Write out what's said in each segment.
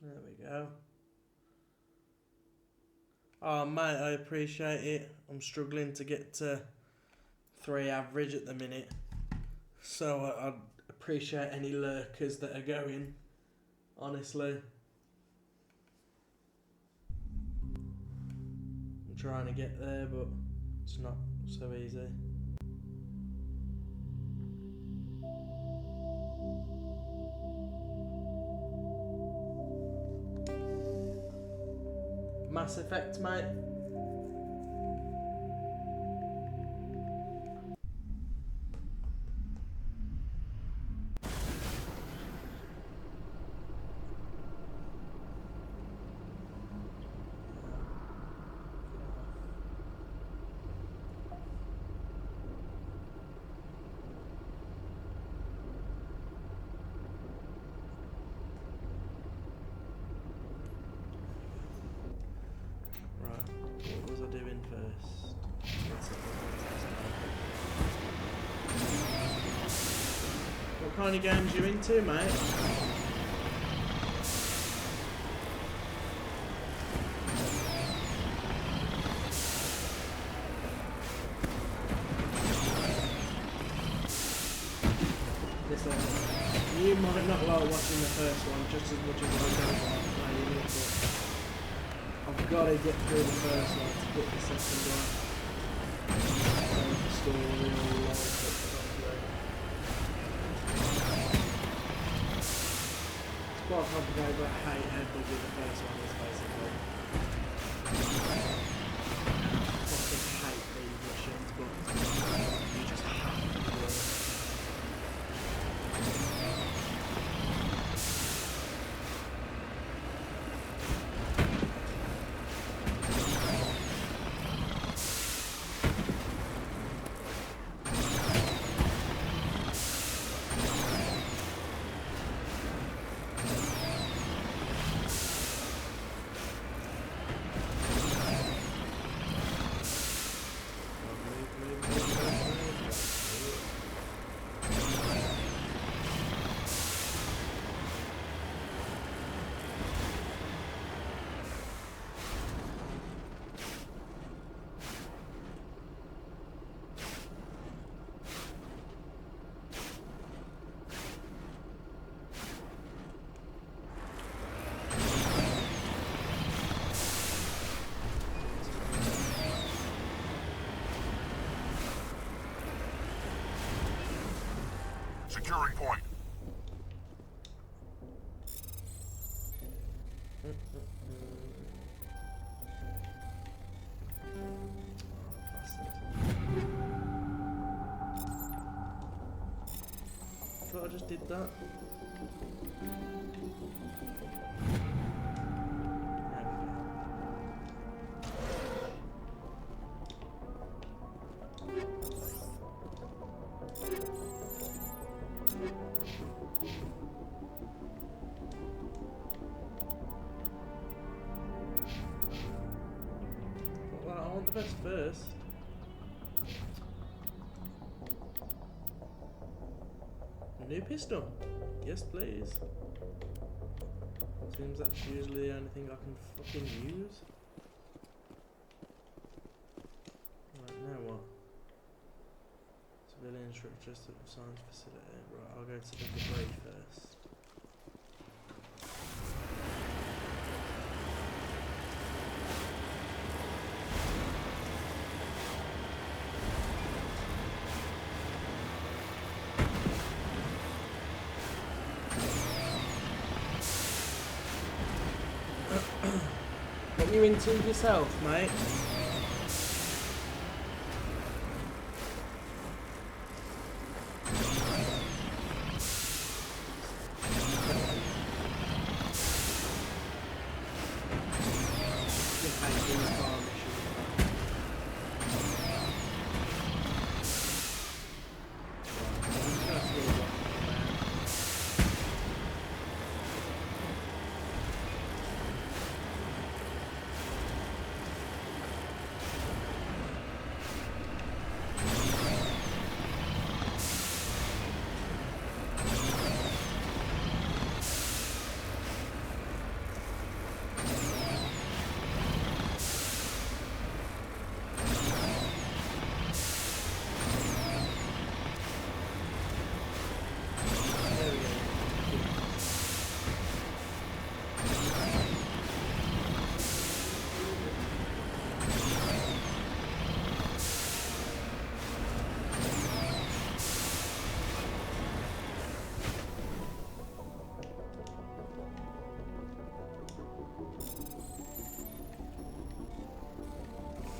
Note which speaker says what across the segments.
Speaker 1: There we go. Oh, mate, I appreciate it. I'm struggling to get to 3 average at the minute. So I'd appreciate any lurkers that are going, honestly. I'm trying to get there, but it's not so easy. Mass Effect, mate. Right, what was I doing first? What kind of games you into, mate? Listen, you might not like watching the first one just as much as I don't like playing it, but I've got to get through the first one to get the second one. The story all like it, probably. It's quite complicated, but I hate how big the first one is, basically. I fucking hate these missions, but you just have to do it.
Speaker 2: Securing point.
Speaker 1: Thought I just did that. Well, I want the best first. New pistol. Yes, please. Seems that's usually the only thing I can fucking use. Right, now what? Civilian structure, science facility. Right, I'll go to the debris first. What you into yourself, mate?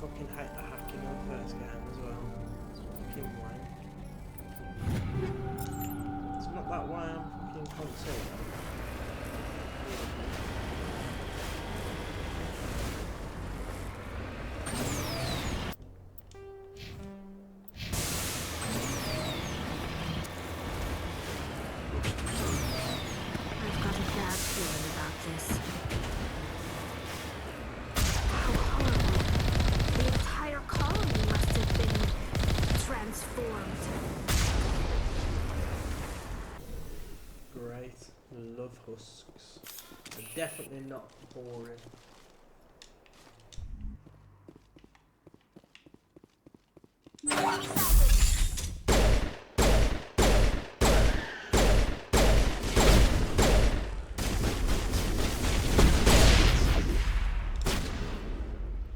Speaker 1: Fucking hate the hacking on the first game as well. It's fucking wank. It's not that way on fucking console though.
Speaker 3: I've got a bad feeling about this. How horrible. The entire colony must have been transformed.
Speaker 1: Great. Love husks. They're definitely not boring.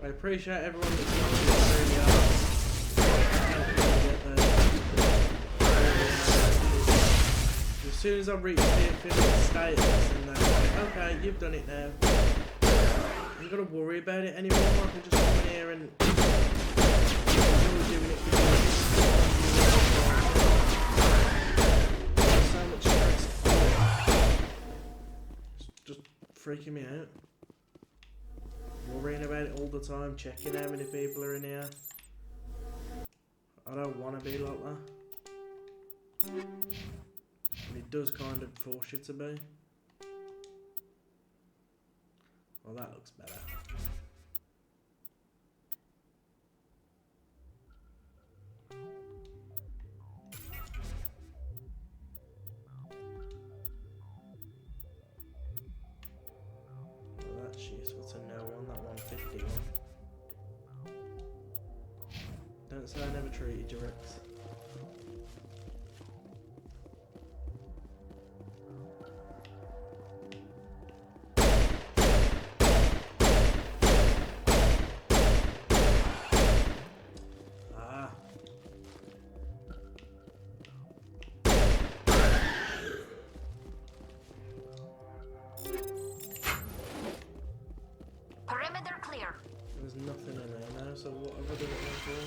Speaker 1: I appreciate everyone that's not really helping me get there. As soon as I reach the affiliate status and they're like, okay, you've done it now. You gotta worry about it anymore. I can just come in here and enjoy doing it because there's so much stress. It's just freaking me out. Worrying about it all the time, checking how many people are in here. I don't want to be like that. And it does kind of force you to be. Well, that looks better. Well, that's useful to know on that 150 one. Don't say I never treated you, Rex.
Speaker 3: Perimeter clear.
Speaker 1: There's nothing in there now, so what have I done it for?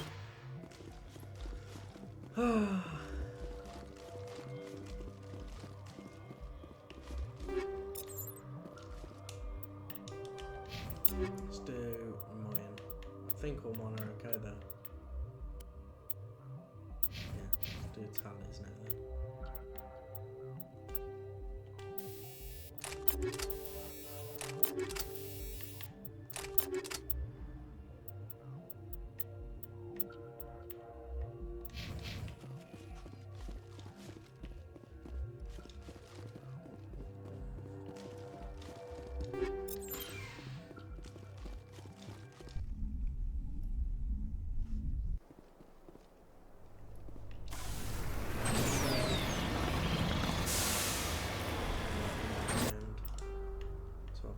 Speaker 1: Let's do mine. I think all mine are okay though. Yeah, let's do tallies now then.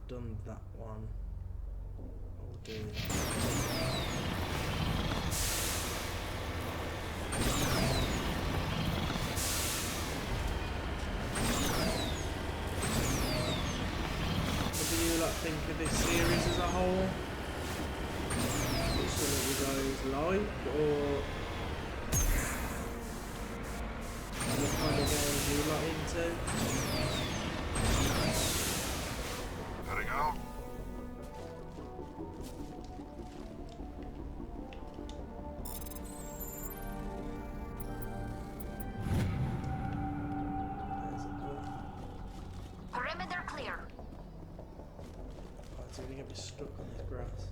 Speaker 1: Done that one. I'll do that. What do you like think of this series as a whole? What some of you guys like, or what kind of games you like into?
Speaker 2: Heading out.
Speaker 1: There's a book.
Speaker 3: Perimeter clear.
Speaker 1: Oh, it's gonna get me stuck on this grass.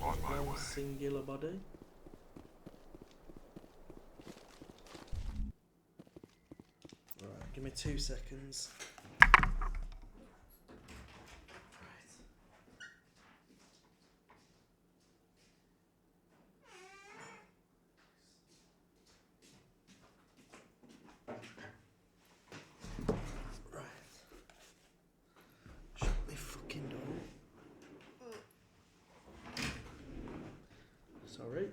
Speaker 2: On my
Speaker 1: One
Speaker 2: way.
Speaker 1: singular body. Right, give me 2 seconds. Right. Shut me fucking door. Sorry.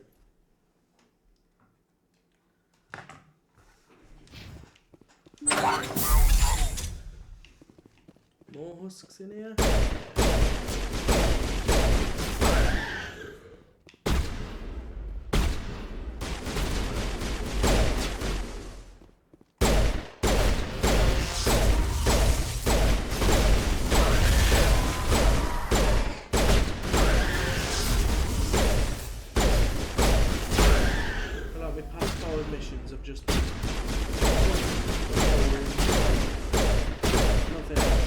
Speaker 1: More husks in here. Like my past 5 missions have just been nothing else.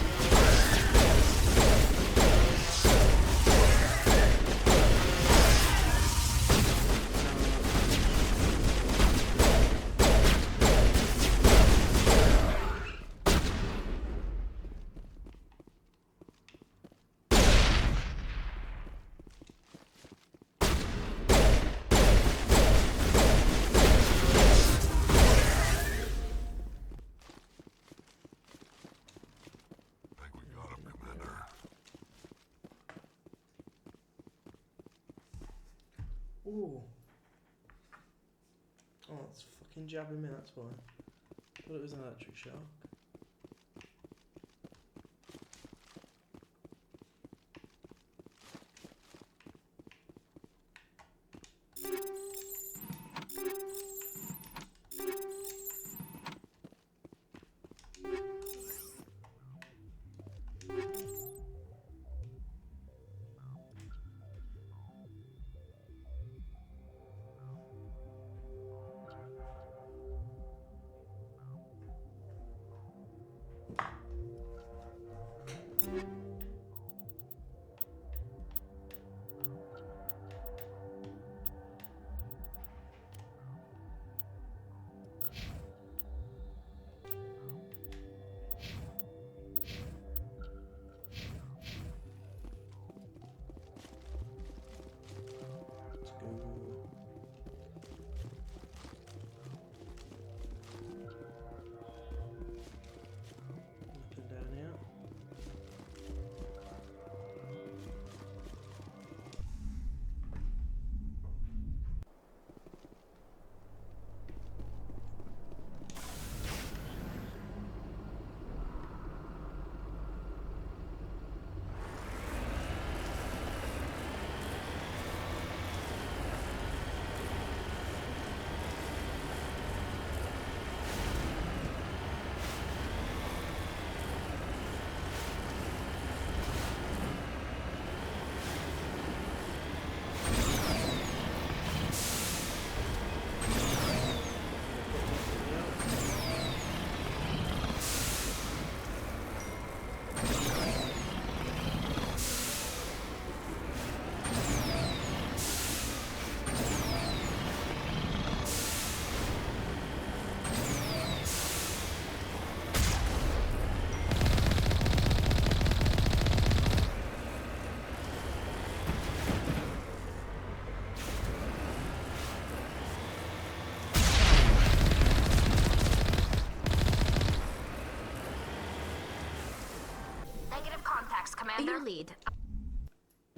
Speaker 2: Think we got him, Commander.
Speaker 1: Ooh. Oh, it's fucking jabbing me, that's why. Thought it was an electric shock. Let's go. Nothing down here.
Speaker 4: Negative contacts, Commander.
Speaker 3: Your lead.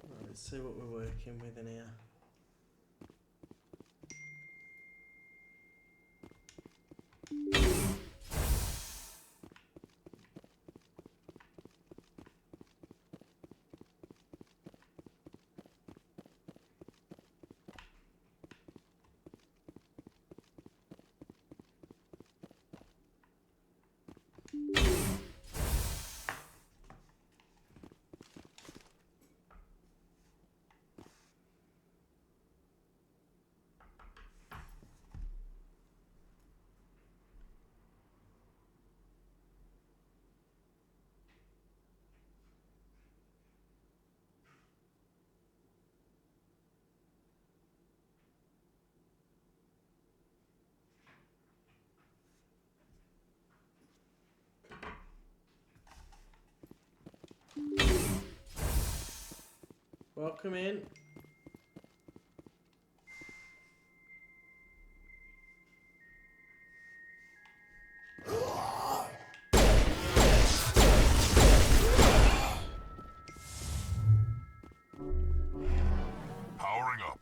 Speaker 1: Right, let's see what we're working with in here. Welcome in.
Speaker 2: Powering up.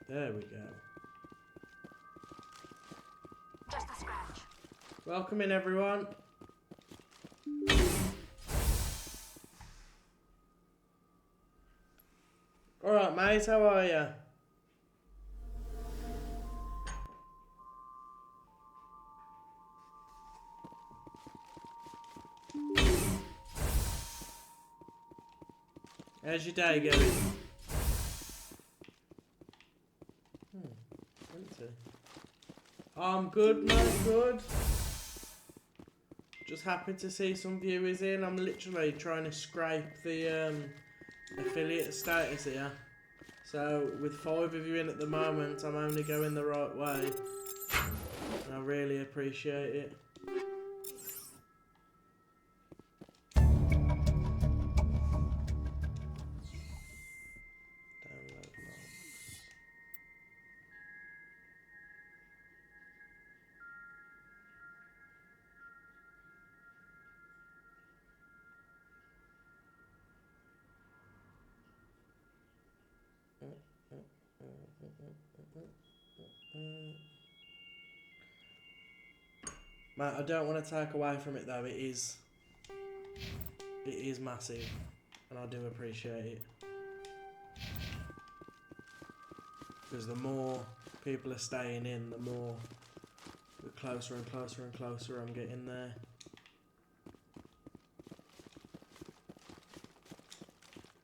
Speaker 1: There we go.
Speaker 3: Just a scratch.
Speaker 1: Welcome in, everyone. Alright, mate, how are you? How's your day going? Empty. I'm good, mate, good. Just happy to see some viewers in. I'm literally trying to scrape the affiliate status here. So with 5 of you in at the moment, I'm only going the right way. And I really appreciate it. Download logs. Mate, I don't want to take away from it though, it is massive, and I do appreciate it. Because the more people are staying in, the more closer and closer and closer I'm getting there.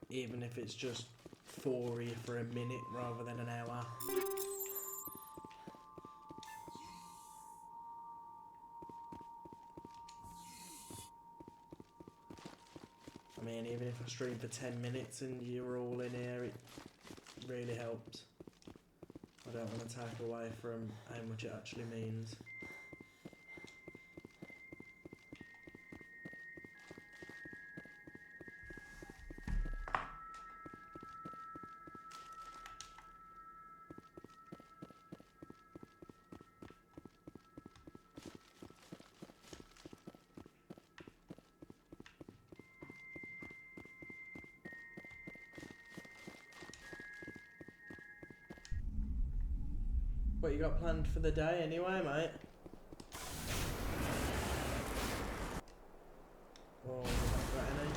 Speaker 1: Even if it's just for you for a minute rather than an hour. I mean, even if I stream for 10 minutes and you're all in here, it really helps. I don't want to take away from how much it actually means. What you got planned for the day anyway, mate? Or not got any?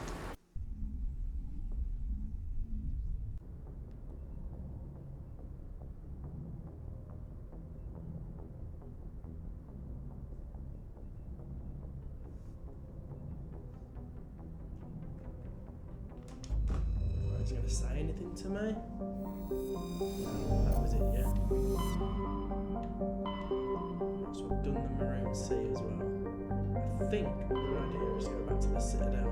Speaker 1: Right, is he gonna say anything to me? No, that was it, yeah. Right, so we've done the Maroon Sea as well. I think the idea is to go back to the Citadel.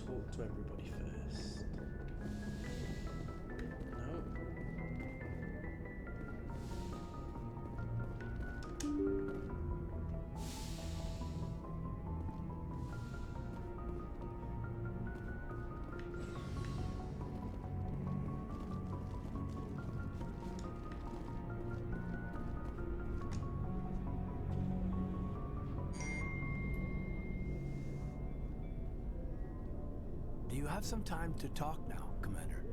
Speaker 1: Talk to everybody first. No.
Speaker 4: have some time to talk now, Commander?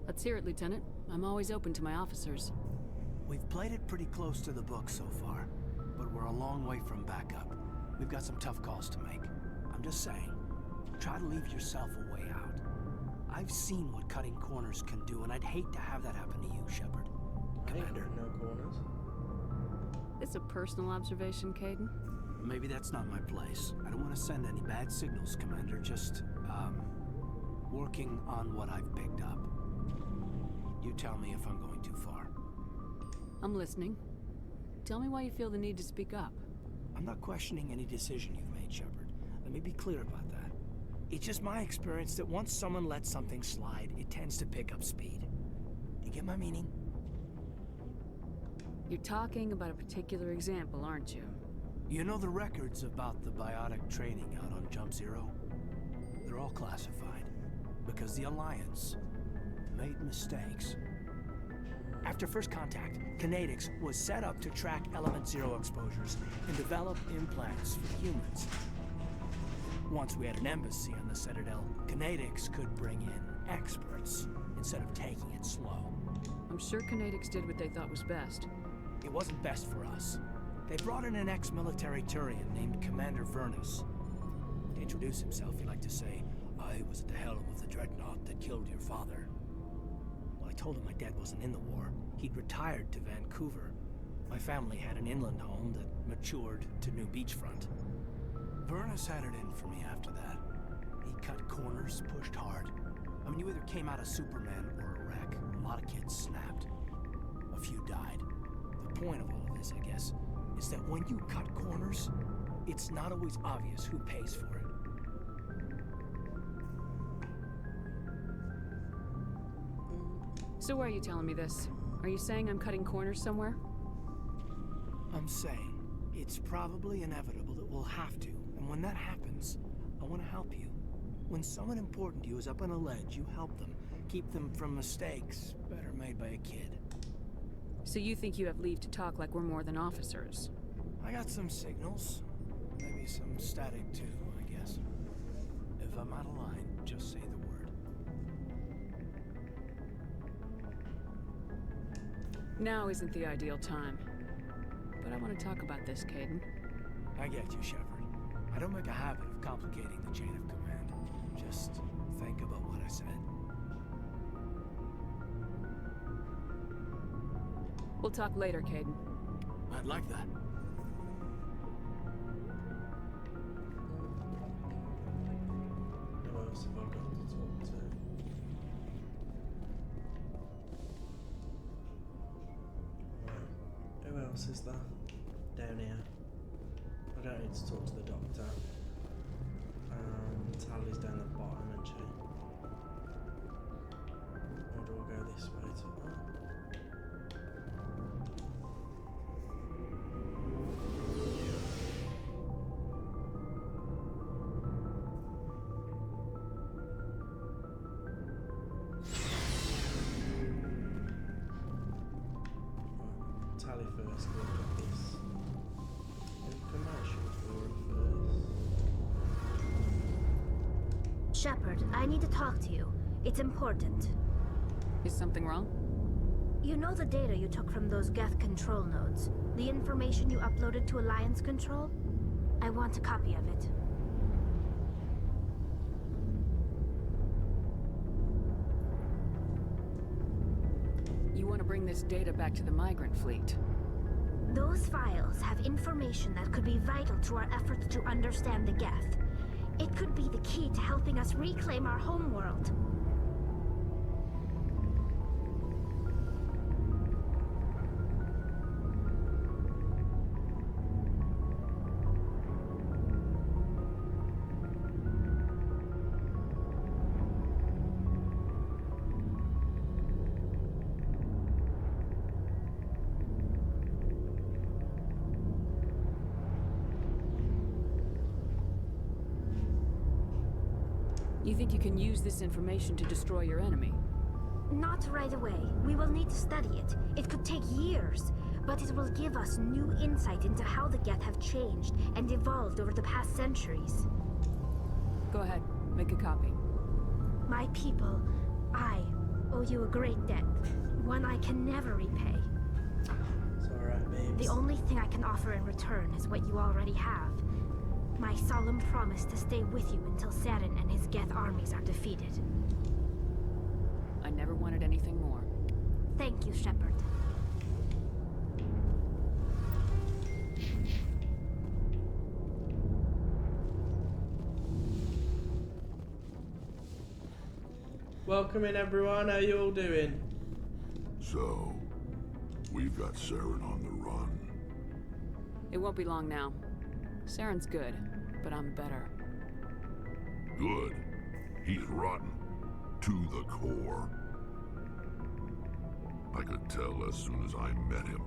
Speaker 5: Let's hear it, Lieutenant. I'm always open to my officers.
Speaker 4: We've played it pretty close to the book so far, but we're a long way from backup. We've got some tough calls to make. I'm just saying, try to leave yourself a way out. I've seen what cutting corners can do, and I'd hate to have that happen to you, Shepard. Commander.
Speaker 1: No corners.
Speaker 5: It's a personal observation, Caden.
Speaker 4: Maybe that's not my place. I don't want to send any bad signals, Commander. Just, working on what I've picked up. You tell me if I'm going too far.
Speaker 5: I'm listening. Tell me why you feel the need to speak up.
Speaker 4: I'm not questioning any decision you've made, Shepard. Let me be clear about that. It's just my experience that once someone lets something slide, it tends to pick up speed. You get my meaning?
Speaker 5: You're talking about a particular example, aren't you?
Speaker 4: You know the records about the biotic training out on Jump Zero? They're all classified, because the Alliance made mistakes. After first contact, Kinetics was set up to track Element Zero exposures and develop implants for humans. Once we had an embassy on the Citadel, Kinetics could bring in experts instead of taking it slow.
Speaker 5: I'm sure Kinetics did what they thought was best.
Speaker 4: It wasn't best for us. They brought in an ex-military Turian named Commander Vernus. To introduce himself, he liked to say, "I was at the helm of the dreadnought that killed your father." Well, I told him my dad wasn't in the war. He'd retired to Vancouver. My family had an inland home that matured to New Beachfront. Vernus had it in for me after that. He cut corners, pushed hard. I mean, you either came out a Superman or a wreck. A lot of kids snapped. A few died. The point of all of this, I guess, is that when you cut corners, it's not always obvious who pays for it.
Speaker 5: So why are you telling me this? Are you saying I'm cutting corners somewhere?
Speaker 4: I'm saying it's probably inevitable that we'll have to, and when that happens, I want to help you. When someone important to you is up on a ledge, you help them. Keep them from mistakes better made by a kid.
Speaker 5: So you think you have leave to talk like we're more than officers?
Speaker 4: I got some signals. Maybe some static too, I guess. If I'm out of line, just say the word.
Speaker 5: Now isn't the ideal time. But I want to talk about this, Caden.
Speaker 4: I get you, Shepard. I don't make a habit of complicating the chain of command. Just think about what I said.
Speaker 5: We'll talk later, Caden.
Speaker 4: I'd like that.
Speaker 1: Who else have I got to talk to? Right. Who else is there? Down here. I don't need to talk to the doctor. Tally's down the bottom, isn't she? Or do I go this way to... Tally first, look at this. Commercial for it first.
Speaker 3: Shepard, I need to talk to you. It's important.
Speaker 5: Is something wrong?
Speaker 3: You know the data you took from those Geth control nodes? The information you uploaded to Alliance Control? I want a copy of it.
Speaker 5: You want to bring this data back to the migrant fleet?
Speaker 3: Those files have information that could be vital to our efforts to understand the Geth. It could be the key to helping us reclaim our homeworld.
Speaker 5: You think you can use this information to destroy your enemy?
Speaker 3: Not right away. We will need to study it. It could take years, but it will give us new insight into how the Geth have changed and evolved over the past centuries.
Speaker 5: Go ahead. Make a copy.
Speaker 3: My people, I owe you a great debt. One I can never repay.
Speaker 1: It's alright, babes.
Speaker 3: The only thing I can offer in return is what you already have. My solemn promise to stay with you until Saren and his Geth armies are defeated.
Speaker 5: I never wanted anything more.
Speaker 3: Thank you, Shepard.
Speaker 1: Welcome in, everyone. How you all doing?
Speaker 2: So, we've got Saren on the run.
Speaker 5: It won't be long now. Saren's good, but I'm better.
Speaker 2: Good. He's rotten. To the core. I could tell as soon as I met him.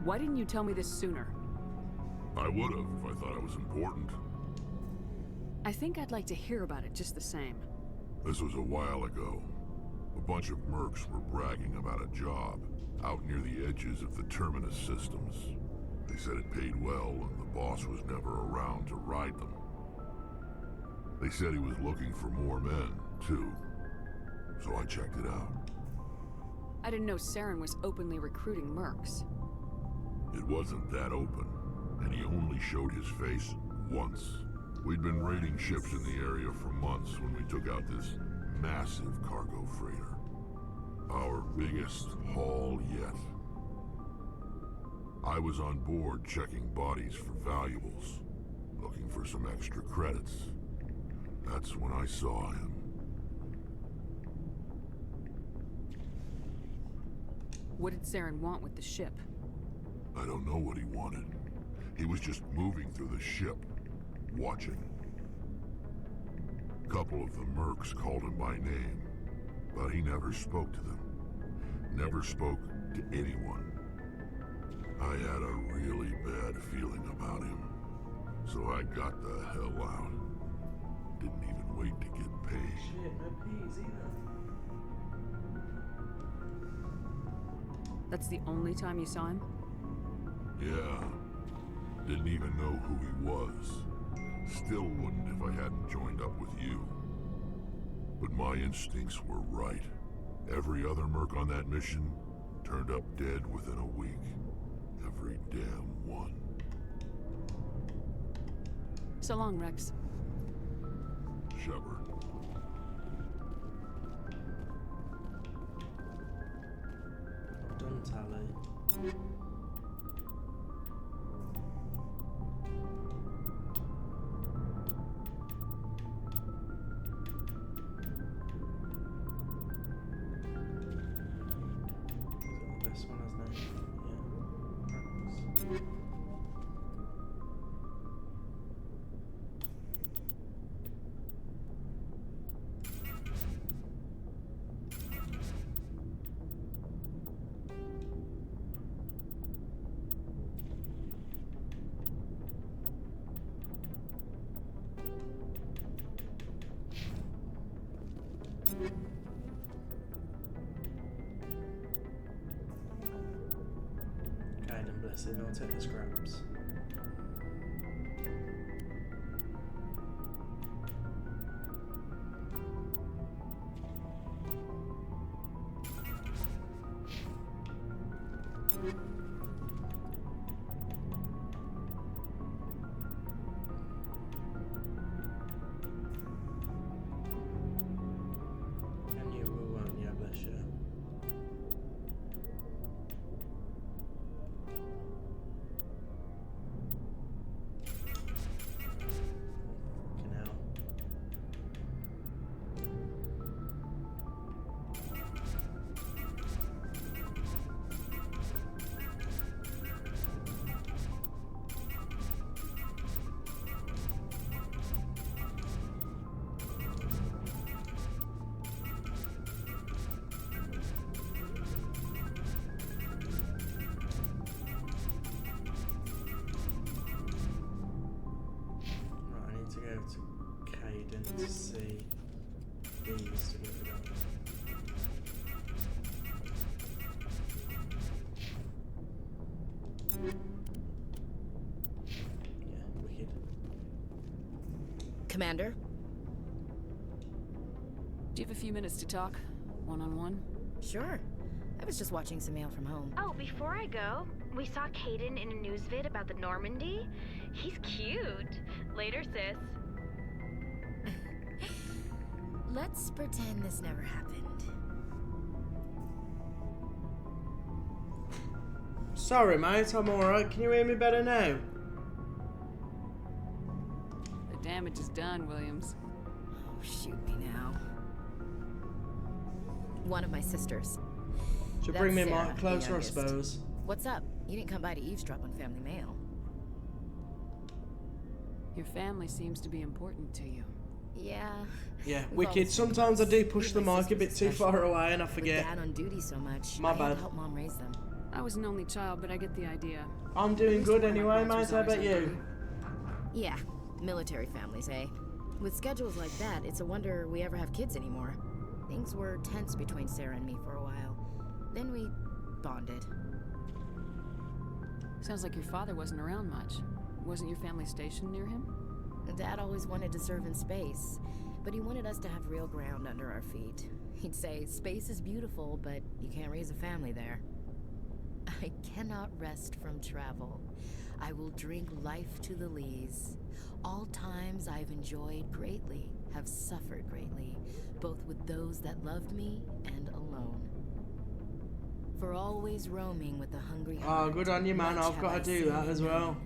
Speaker 5: Why didn't you tell me this sooner?
Speaker 2: I would have if I thought it was important.
Speaker 5: I think I'd like to hear about it just the same.
Speaker 2: This was a while ago. A bunch of mercs were bragging about a job out near the edges of the Terminus systems. They said it paid well and the boss was never around to ride them. They said he was looking for more men, too. So I checked it out.
Speaker 5: I didn't know Saren was openly recruiting mercs.
Speaker 2: It wasn't that open, and he only showed his face once. We'd been raiding ships in the area for months when we took out this massive cargo freighter. Our biggest haul yet. I was on board checking bodies for valuables, looking for some extra credits. That's when I saw him.
Speaker 5: What did Saren want with the ship?
Speaker 2: I don't know what he wanted. He was just moving through the ship, watching. A couple of the mercs called him by name, but he never spoke to them. Never spoke to anyone. I had a really bad feeling about him, so I got the hell out. Didn't even wait to get paid.
Speaker 1: Shit, no peas either.
Speaker 5: That's the only time you saw him?
Speaker 2: Yeah. Didn't even know who he was. Still wouldn't if I hadn't joined up with you. But my instincts were right. Every other merc on that mission turned up dead within a week. Every damn one.
Speaker 5: So long, Rex.
Speaker 2: Shepard.
Speaker 1: Done, Tally. Is it the best one, hasn't it? Yeah. Kind and blessed, I'll take the scraps. And you will, yeah, bless you. Fucking hell. Right, I need to go to Caden to see these to get rid of.
Speaker 6: Commander?
Speaker 5: Do you have a few minutes to talk? One-on-one?
Speaker 6: Sure. I was just watching some mail from home.
Speaker 3: Oh, before I go, we saw Caden in a news vid about the Normandy. He's cute. Later, sis.
Speaker 6: Let's pretend this never happened.
Speaker 1: Sorry, mate, I'm alright. Can you hear me better now?
Speaker 5: The damage is done, Williams.
Speaker 6: Oh, shoot me now. One of my sisters.
Speaker 1: Should
Speaker 6: That's
Speaker 1: bring me
Speaker 6: Sarah,
Speaker 1: mic
Speaker 6: the
Speaker 1: closer, I
Speaker 6: youngest.
Speaker 1: suppose.
Speaker 6: What's up? You didn't come by to eavesdrop on family mail.
Speaker 5: Your family seems to be important to you.
Speaker 6: Yeah.
Speaker 1: Yeah,
Speaker 6: We've
Speaker 1: wicked.
Speaker 6: always been
Speaker 1: Sometimes I
Speaker 6: close.
Speaker 1: do push the
Speaker 6: My
Speaker 1: mic a bit
Speaker 6: sisters
Speaker 1: too
Speaker 6: especially.
Speaker 1: far away and I
Speaker 6: With
Speaker 1: forget.
Speaker 6: Dad on duty so much.
Speaker 1: My
Speaker 6: I had
Speaker 1: bad.
Speaker 6: to help Mom raise them.
Speaker 5: I was an only child, but I get the idea.
Speaker 1: I'm doing good
Speaker 5: One of my
Speaker 1: anyway,
Speaker 5: parents
Speaker 1: mate.
Speaker 5: was
Speaker 1: How
Speaker 5: always
Speaker 1: about
Speaker 5: on
Speaker 1: you?
Speaker 5: duty.
Speaker 6: Yeah, military families, eh? With schedules like that, it's a wonder we ever have kids anymore. Things were tense between Sarah and me for a while. Then we bonded.
Speaker 5: Sounds like your father wasn't around much. Wasn't your family stationed near him?
Speaker 6: Dad always wanted to serve in space, but he wanted us to have real ground under our feet. He'd say, space is beautiful, but you can't raise a family there. I cannot rest from travel. I will drink life to the lees. All times I've enjoyed greatly, have suffered greatly, both with those that loved me and alone. For always roaming with the hungry
Speaker 1: Oh,
Speaker 6: heart,
Speaker 1: good on you, man.
Speaker 6: much
Speaker 1: I've
Speaker 6: have
Speaker 1: got
Speaker 6: I
Speaker 1: to do
Speaker 6: seen
Speaker 1: that
Speaker 6: and
Speaker 1: as well.
Speaker 6: known.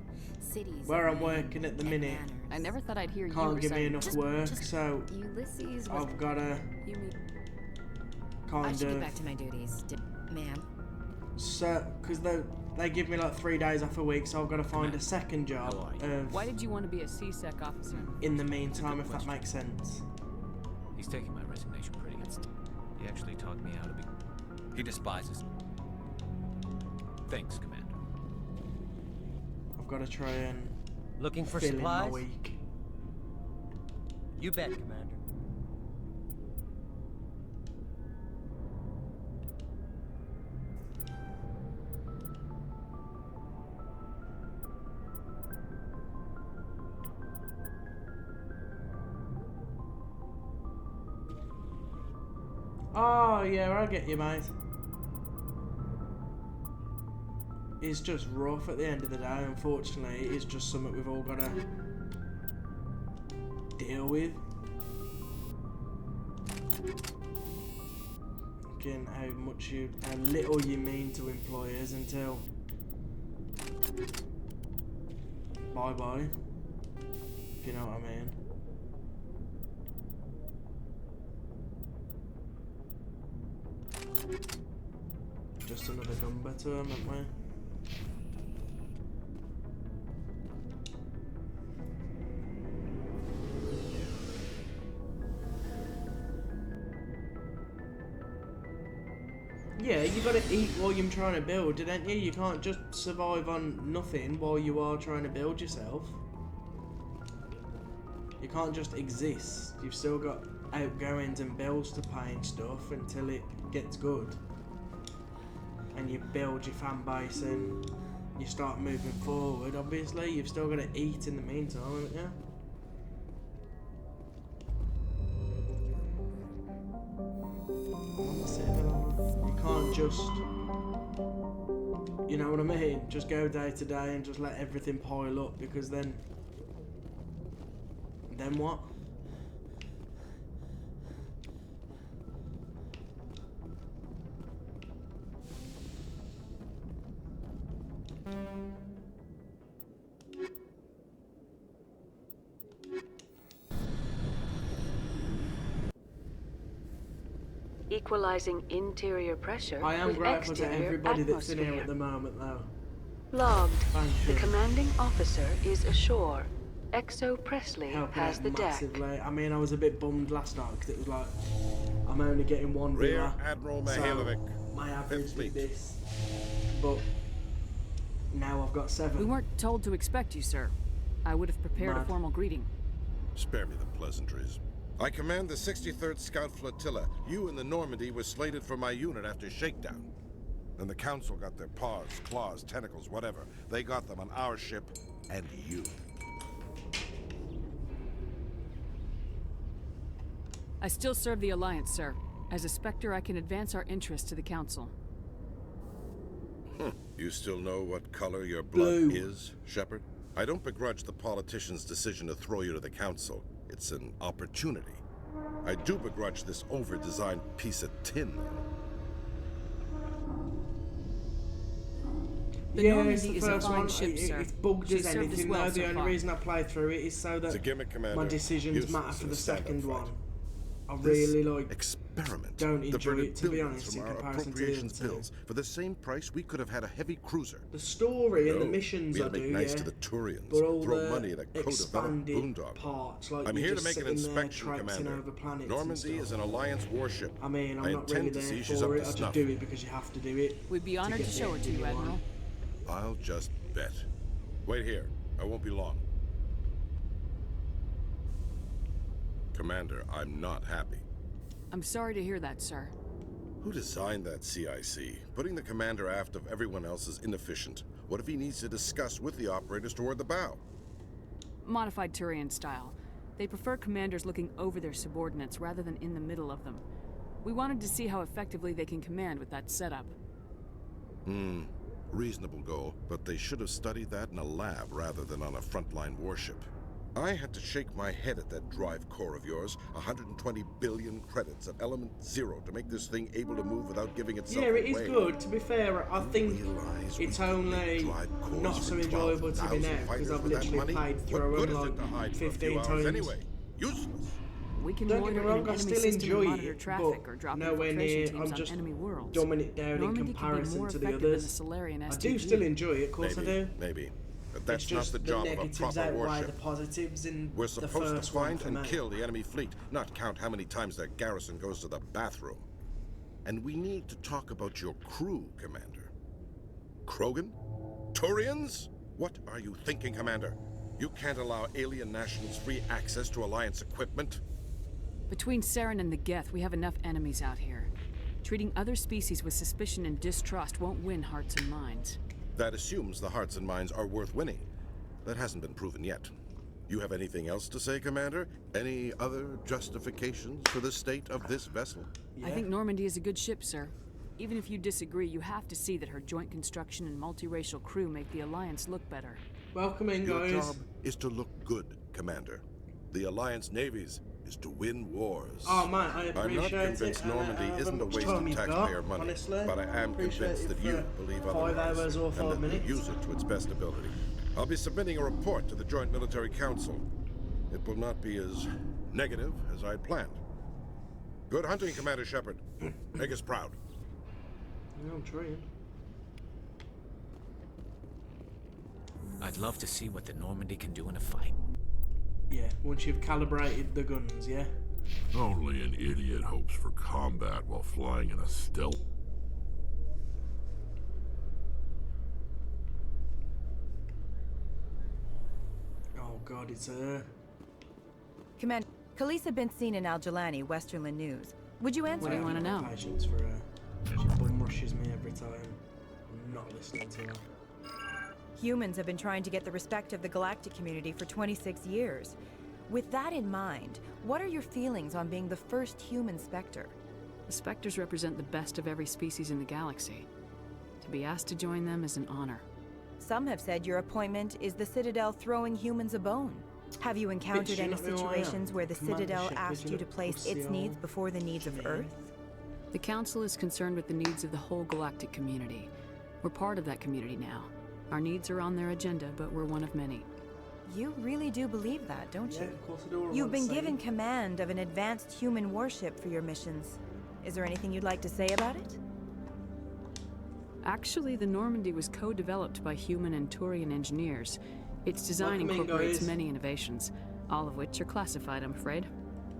Speaker 6: Cities
Speaker 1: Where
Speaker 6: of
Speaker 1: I'm
Speaker 6: men
Speaker 1: working at the
Speaker 6: and
Speaker 1: minute.
Speaker 6: manners.
Speaker 5: I never thought I'd hear you
Speaker 1: Can't give me
Speaker 5: recite-
Speaker 1: enough work, so
Speaker 6: Ulysses was...
Speaker 1: I've got to
Speaker 5: You mean
Speaker 6: I
Speaker 1: kind
Speaker 6: should get
Speaker 1: of...
Speaker 6: back to my duties, ma'am.
Speaker 1: So, because they give me like 3 days off a week, so I've got to find a second job
Speaker 5: why did you want to be a C-Sec officer?
Speaker 1: in the meantime,
Speaker 7: Good
Speaker 1: if that
Speaker 7: question.
Speaker 1: makes sense.
Speaker 7: He's taking my resignation pretty good. He actually taught me how to be... He despises me. Thanks, Commander.
Speaker 1: I've got to try and
Speaker 8: Looking for
Speaker 1: fill in my
Speaker 8: supplies?
Speaker 1: week.
Speaker 8: You bet, Commander.
Speaker 1: Oh, yeah, I get you, mate. It's just rough at the end of the day, unfortunately. It's just something we've all got to deal with. Again, how little you mean to employers until bye-bye, if you know what I mean. Just another number to him, haven't we? Yeah, you gotta eat while you're trying to build, don't you? You can't just survive on nothing while you are trying to build yourself. You can't just exist. You've still got outgoings and bills to pay and stuff until it gets good. And you build your fan base and you start moving forward. Obviously, you've still got to eat in the meantime, haven't you? You can't just, you know what I mean? Just go day to day and just let everything pile up, because then what?
Speaker 9: Equalizing interior pressure
Speaker 1: I am
Speaker 9: with
Speaker 1: grateful to
Speaker 9: exterior
Speaker 1: everybody that's in
Speaker 9: atmosphere.
Speaker 1: here at the moment, though.
Speaker 9: Logged.
Speaker 1: Thank
Speaker 9: The
Speaker 1: you.
Speaker 9: commanding officer is ashore. Exo Presley
Speaker 1: Helping
Speaker 9: has
Speaker 1: out
Speaker 9: the deck.
Speaker 1: massively. I mean, I was a bit bummed last night because it was like, I'm only getting one
Speaker 10: Rear
Speaker 1: villa,
Speaker 10: Admiral
Speaker 1: so
Speaker 10: Mihailovic,
Speaker 1: my average
Speaker 10: Fifth
Speaker 1: with
Speaker 10: Fleet.
Speaker 1: this, but now I've got 7.
Speaker 5: We weren't told to expect you, sir. I would have prepared a
Speaker 1: Mad.
Speaker 5: formal greeting.
Speaker 10: Spare me the pleasantries. I command the 63rd Scout Flotilla. You and the Normandy were slated for my unit after shakedown. Then the Council got their paws, claws, tentacles, whatever. They got them on our ship and you.
Speaker 5: I still serve the Alliance, sir. As a Spectre, I can advance our interests to the Council.
Speaker 10: You still know what color your
Speaker 1: Blue.
Speaker 10: blood is, Shepard? I don't begrudge the politician's decision to throw you to the Council. It's an opportunity. I do begrudge this over-designed piece of tin, though.
Speaker 5: The
Speaker 1: yeah,
Speaker 5: Normandy
Speaker 1: it's the
Speaker 5: is a
Speaker 1: first
Speaker 5: fine
Speaker 1: one.
Speaker 5: ship, sir.
Speaker 1: It's bugged
Speaker 5: She's
Speaker 1: as
Speaker 5: served
Speaker 1: anything,
Speaker 5: us well
Speaker 1: though. The
Speaker 5: so
Speaker 1: only
Speaker 5: far.
Speaker 1: reason I played through it is so
Speaker 10: It's a
Speaker 1: that
Speaker 10: gimmick, Commander.
Speaker 1: my decisions
Speaker 10: Useless
Speaker 1: matter for
Speaker 10: in
Speaker 1: the
Speaker 10: a stand-up
Speaker 1: second
Speaker 10: fight.
Speaker 1: one. I
Speaker 10: This
Speaker 1: really like.
Speaker 10: experiment
Speaker 1: don't enjoy
Speaker 10: diverted
Speaker 1: it, to be
Speaker 10: billions
Speaker 1: honest,
Speaker 10: from
Speaker 1: in
Speaker 10: our
Speaker 1: comparison to the
Speaker 10: appropriations
Speaker 1: other two.
Speaker 10: bills. For the same price, we could have had a heavy cruiser.
Speaker 1: The story and the
Speaker 10: No,
Speaker 1: missions
Speaker 10: we
Speaker 1: I
Speaker 10: had to
Speaker 1: do,
Speaker 10: make nice
Speaker 1: yeah.
Speaker 10: to the Turians,
Speaker 1: But all
Speaker 10: throw
Speaker 1: the
Speaker 10: money at a co-developed
Speaker 1: expanded
Speaker 10: boondoggle.
Speaker 1: parts, like
Speaker 10: I'm
Speaker 1: you're
Speaker 10: here to
Speaker 1: just
Speaker 10: make an
Speaker 1: sitting there
Speaker 10: inspection,
Speaker 1: traipsing
Speaker 10: Commander.
Speaker 1: over planets and
Speaker 10: Normandy
Speaker 1: stuff.
Speaker 10: is an Alliance warship.
Speaker 1: I mean, I'm
Speaker 10: I
Speaker 1: not
Speaker 10: intend
Speaker 1: really
Speaker 10: to see
Speaker 1: there
Speaker 10: she's
Speaker 1: for
Speaker 10: up
Speaker 1: it.
Speaker 10: to
Speaker 1: I just
Speaker 10: snuff.
Speaker 1: do it because you have to do it.
Speaker 5: We'd be honored
Speaker 1: get
Speaker 5: to show
Speaker 1: the
Speaker 5: it to you,
Speaker 1: ending
Speaker 5: Admiral.
Speaker 10: I'll just bet. Wait here. I won't be long. Commander, I'm not happy.
Speaker 5: I'm sorry to hear that, sir.
Speaker 10: Who designed that CIC? Putting the commander aft of everyone else is inefficient. What if he needs to discuss with the operators toward the bow?
Speaker 5: Modified Turian style. They prefer commanders looking over their subordinates rather than in the middle of them. We wanted to see how effectively they can command with that setup.
Speaker 10: Reasonable goal, but they should have studied that in a lab rather than on a frontline warship. I had to shake my head at that drive core of yours. 120 billion credits at element 0 to make this thing able to move without giving itself
Speaker 1: Yeah,
Speaker 10: away.
Speaker 1: it is good. To be fair, I think
Speaker 10: Realize we
Speaker 1: it's
Speaker 10: could
Speaker 1: only
Speaker 10: make drive cores
Speaker 1: not
Speaker 10: for
Speaker 1: so enjoyable to me
Speaker 10: 12,000
Speaker 1: now because
Speaker 10: fighters
Speaker 1: I've
Speaker 10: with that
Speaker 1: literally
Speaker 10: money?
Speaker 1: played through
Speaker 10: What good
Speaker 1: them
Speaker 10: is it to hide
Speaker 1: like
Speaker 10: for a few
Speaker 1: 15
Speaker 10: hours
Speaker 1: times.
Speaker 10: anyway? Useless.
Speaker 5: We can
Speaker 1: Don't get me
Speaker 5: loiter in
Speaker 1: wrong,
Speaker 5: an
Speaker 1: I
Speaker 5: enemy
Speaker 1: still
Speaker 5: system
Speaker 1: enjoy
Speaker 5: and monitor
Speaker 1: it,
Speaker 5: traffic
Speaker 1: but
Speaker 5: or drop
Speaker 1: nowhere
Speaker 5: infiltration
Speaker 1: near.
Speaker 5: teams
Speaker 1: I'm
Speaker 5: on
Speaker 1: just
Speaker 5: enemy worlds.
Speaker 1: dumbing it down
Speaker 5: Normandy
Speaker 1: in
Speaker 5: could be
Speaker 1: comparison
Speaker 5: more
Speaker 1: to the
Speaker 5: effective than
Speaker 1: others.
Speaker 5: the Solarian
Speaker 1: I
Speaker 5: STG.
Speaker 1: do still enjoy it, of course I do.
Speaker 10: Maybe. But that's
Speaker 1: It's
Speaker 10: not
Speaker 1: just
Speaker 10: the
Speaker 1: the
Speaker 10: job of a
Speaker 1: negatives
Speaker 10: proper
Speaker 1: outweigh the
Speaker 10: warship.
Speaker 1: positives in
Speaker 10: We're
Speaker 1: the
Speaker 10: supposed
Speaker 1: first
Speaker 10: to find
Speaker 1: one for
Speaker 10: and
Speaker 1: me.
Speaker 10: kill the enemy fleet, not count how many times their garrison goes to the bathroom. And we need to talk about your crew, Commander. Krogan? Turians? What are you thinking, Commander? You can't allow alien nationals free access to Alliance equipment?
Speaker 5: Between Saren and the Geth, we have enough enemies out here. Treating other species with suspicion and distrust won't win hearts and minds.
Speaker 10: That assumes the hearts and minds are worth winning. That hasn't been proven yet. You have anything else to say, Commander? Any other justifications for the state of this vessel?
Speaker 5: I think Normandy is a good ship, sir. Even if you disagree, you have to see that her joint construction and multiracial crew make the Alliance look better.
Speaker 1: Welcome in,
Speaker 10: Your
Speaker 1: guys.
Speaker 10: job is to look good, Commander. The Alliance navies is to win wars.
Speaker 1: Oh man, I
Speaker 10: I'm not
Speaker 1: appreciate
Speaker 10: convinced
Speaker 1: it.
Speaker 10: Normandy
Speaker 1: and,
Speaker 10: isn't a
Speaker 1: much
Speaker 10: waste
Speaker 1: time
Speaker 10: of
Speaker 1: you've
Speaker 10: taxpayer
Speaker 1: got,
Speaker 10: money,
Speaker 1: honestly.
Speaker 10: but I am
Speaker 1: Appreciate
Speaker 10: convinced
Speaker 1: it
Speaker 10: that you
Speaker 1: for
Speaker 10: believe
Speaker 1: 5
Speaker 10: otherwise,
Speaker 1: hours or
Speaker 10: and
Speaker 1: 5
Speaker 10: that
Speaker 1: minutes.
Speaker 10: you'll use it to its best ability. I'll be submitting a report to the Joint Military Council. It will not be as negative as I'd planned. Good hunting, Commander Shepard. Make us proud.
Speaker 1: Yeah, I'm trying.
Speaker 7: I'd love to see what the Normandy can do in a fight.
Speaker 1: Yeah, once you've calibrated the guns, yeah?
Speaker 2: Only an idiot hopes for combat while flying in a stealth.
Speaker 1: Oh god, it's her.
Speaker 11: Commander, Khaleesa been seen in Al-Jalani, Westerland News. Would you answer?
Speaker 5: What do you want to know?
Speaker 1: Patience for her. She bum rushes me every time. I'm not listening to her.
Speaker 11: Humans have been trying to get the respect of the galactic community for 26 years. With that in mind, what are your feelings on being the first human Spectre?
Speaker 5: The Spectres represent the best of every species in the galaxy. To be asked to join them is an honor.
Speaker 11: Some have said your appointment is the Citadel throwing humans a bone. Have you encountered
Speaker 1: you
Speaker 11: any
Speaker 1: not know who I am.
Speaker 11: situations where the
Speaker 1: Commander
Speaker 11: Citadel
Speaker 1: Shepard,
Speaker 11: asked
Speaker 1: you
Speaker 11: you to
Speaker 1: look
Speaker 11: place its
Speaker 1: pussy
Speaker 11: needs
Speaker 1: old.
Speaker 11: before the needs of
Speaker 1: Janine.
Speaker 11: Earth?
Speaker 5: The Council is concerned with the needs of the whole galactic community. We're part of that community now. Our needs are on their agenda, but we're one of many.
Speaker 11: You really do believe that, don't
Speaker 1: Yeah,
Speaker 11: you?
Speaker 1: of course I do.
Speaker 11: You've been given command of an advanced human warship for your missions. Is there anything you'd like to say about it?
Speaker 5: Actually, the Normandy was co-developed by human and Turian engineers. Its design
Speaker 1: Welcome in,
Speaker 5: incorporates
Speaker 1: guys.
Speaker 5: many innovations, all of which are classified, I'm afraid.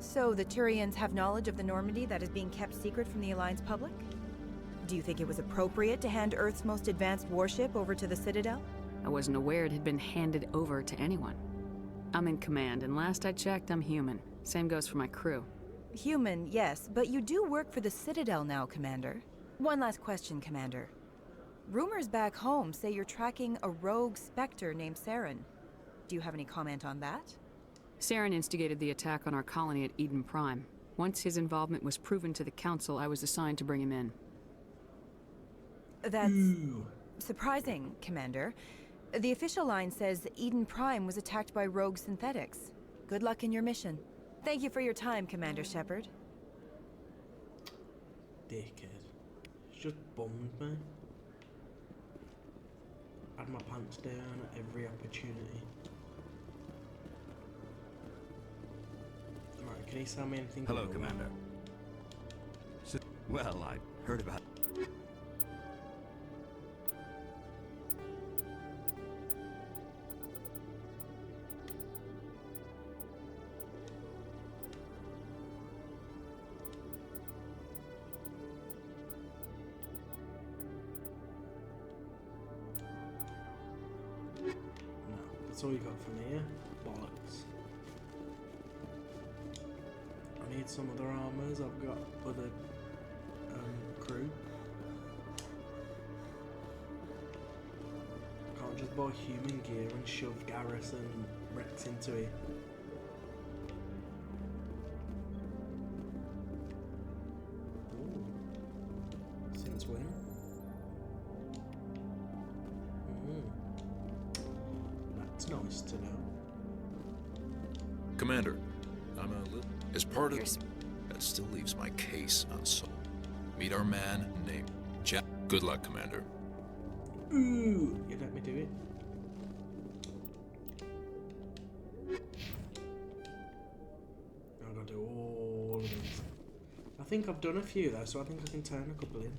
Speaker 11: So the Turians have knowledge of the Normandy that is being kept secret from the Alliance public? Do you think it was appropriate to hand Earth's most advanced warship over to the Citadel?
Speaker 5: I wasn't aware it had been handed over to anyone. I'm in command, and last I checked, I'm human. Same goes for my crew.
Speaker 11: Human, yes, but you do work for the Citadel now, Commander. One last question, Commander. Rumors back home say you're tracking a rogue Spectre named Saren. Do you have any comment on that?
Speaker 5: Saren instigated the attack on our colony at Eden Prime. Once his involvement was proven to the Council, I was assigned to bring him in.
Speaker 11: That's surprising, Commander. The official line says Eden Prime was attacked by rogue synthetics. Good luck in your mission. Thank you for your time, Commander Shepard.
Speaker 1: Dickhead. It's just bummed me. Had my pants down at every opportunity. Right, can you tell me anything?
Speaker 12: Hello, Commander. Well, I heard about...
Speaker 1: That's all you got for me, yeah? Bollocks. I need some other armors. I've got other crew. Can't just buy human gear and shove Garrus and Rex into it. Ooh. Since when? It's nice to know.
Speaker 13: Commander, I'm a little... As part of... That still leaves my case unsolved. Meet our man named Jack. Good luck, Commander.
Speaker 1: Ooh, you let me do it. I've got to do all of these. I think I've done a few though, so I think I can turn a couple in.